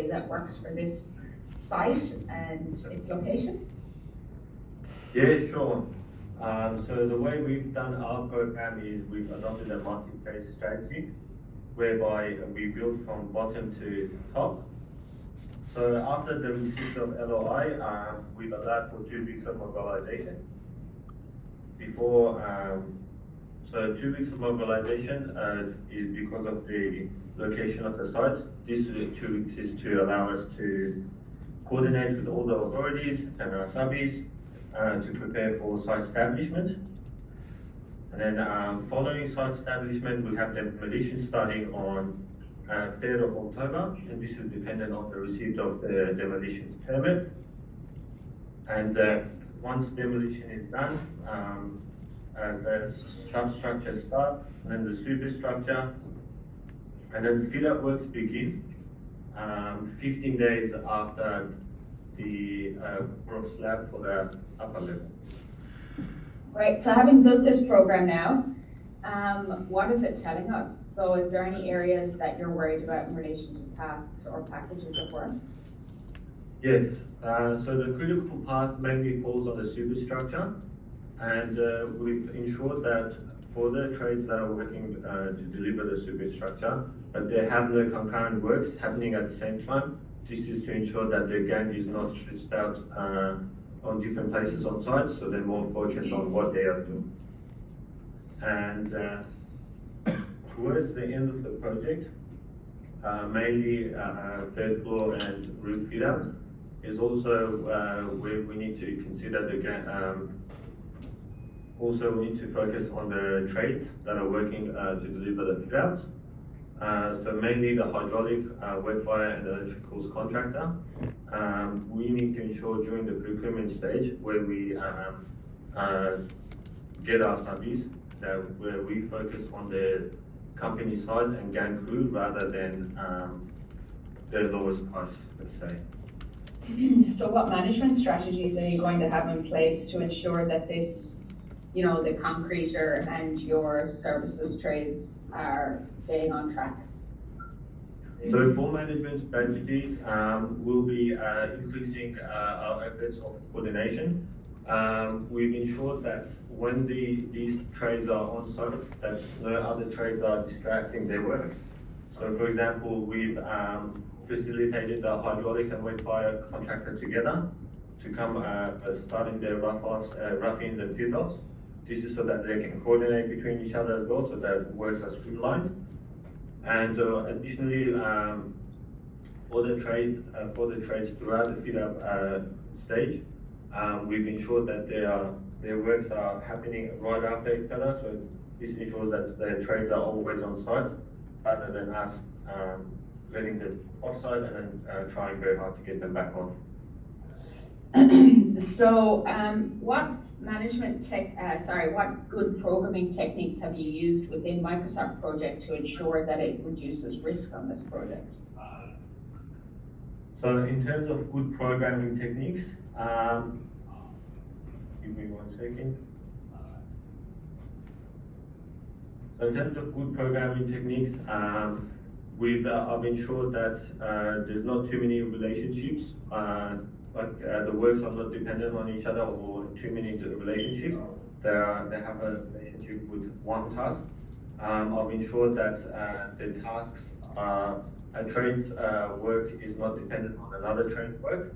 that works for this site and its location? Yeah, sure. So the way we've done our program is we've adopted a multi-phase strategy whereby we build from bottom to top. So after the receipt of LOI, we've allowed for 2 weeks of mobilization. So 2 weeks of mobilization is because of the location of the site. This 2 weeks is to allow us to coordinate with all the authorities and our subbies to prepare for site establishment. And then following site establishment, we have demolition starting on 3rd of October, and this is dependent on the receipt of the demolition permit. And once demolition is done, the substructure starts, and then the superstructure, and then fit-out works begin 15 days after the roof slab for the upper level. Right, so having built this program now, what is it telling us? So is there any areas that you're worried about in relation to tasks or packages of work? Yes, so the critical path mainly falls on the superstructure, and we've ensured that for the trades that are working to deliver the superstructure, but they have no concurrent works happening at the same time. This is to ensure that the gang is not stretched out on different places on site, so they're more focused on what they are doing. And towards the end of the project, mainly 3rd floor and roof fit out is also where we need to consider the gang. Also, we need to focus on the trades that are working to deliver the fit outs. So mainly the hydraulic, wet fire and electricals contractor. We need to ensure during the procurement stage where we get our subbies that where we focus on the company size and gang crew rather than the lowest price, let's say. So what management strategies are you going to have in place to ensure that this, the concreter and your services trades are staying on track? So for management strategies, we'll be increasing our efforts of coordination. We've ensured that when these trades are on site, that no other trades are distracting their work. So for example, we've facilitated the hydraulics and wet fire contractor together to come starting their rough-ins and fit-offs. This is so that they can coordinate between each other as well, so that works are streamlined. And additionally, for the trades throughout the fit-up stage, we've ensured that their works are happening right after each other. So this ensures that the trades are always on site, rather than us letting them off-site and then trying very hard to get them back on. So, what good programming techniques have you used within Microsoft Project to ensure that it reduces risk on this project? So in terms of good programming techniques, give me 1 second. So in terms of good programming techniques, I've ensured that there's not too many relationships, the works are not dependent on each other or too many relationships. They have a relationship with one task. I've ensured that the tasks, a trade's work is not dependent on another trade's work.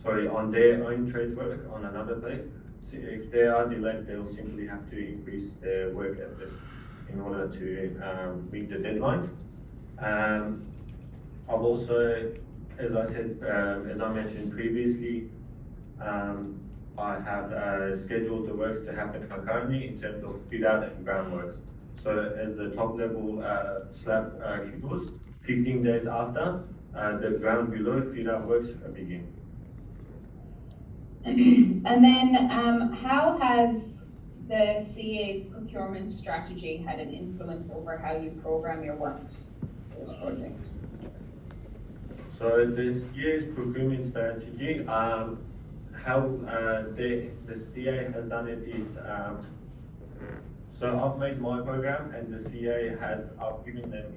On their own trade's work on another place. So if they are delayed, they'll simply have to increase their work effort in order to meet the deadlines. I've also, as I mentioned previously, I have scheduled the works to happen concurrently in terms of fit out and groundworks. So as the top level slab cures, 15 days after, the ground below fit out works begin. And then how has the CA's procurement strategy had an influence over how you program your works for this project? So the CA's procurement strategy, how the CA has done it is, so I've made my program and the CA I've given them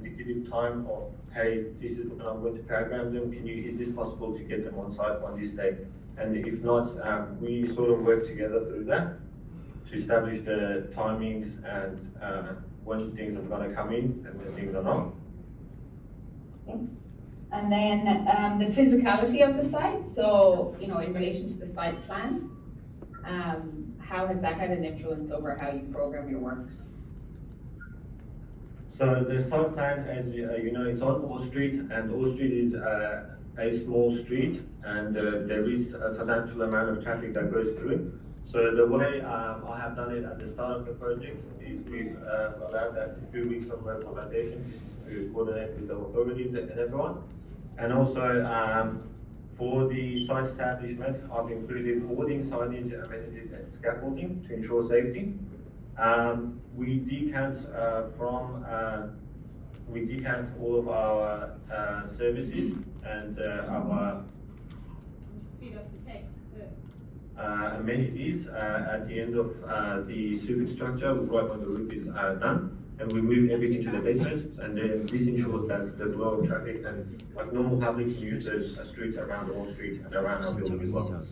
indicative time of, hey, this is when I'm going to program them. Is this possible to get them on site on this day? And if not, we sort of work together through that to establish the timings and when things are going to come in and when things are not. And then the physicality of the site. So, in relation to the site plan, how has that had an influence over how you program your works? So the site plan, as you know, it's on All Street, and All Street is a small street, and there is a substantial amount of traffic that goes through. So the way I have done it at the start of the project is we've allowed that 2 weeks of mobilization to coordinate with the authorities and everyone. And also for the site establishment, I've included hoarding, signage, amenities, and scaffolding to ensure safety. We decant all of our services and our speed up the text. amenities at the end of the sewage structure, right when the roof is done, and we move everything to the basement, and then this ensures that the flow of traffic and like normal public can use those streets around Wall Street and around our building as well.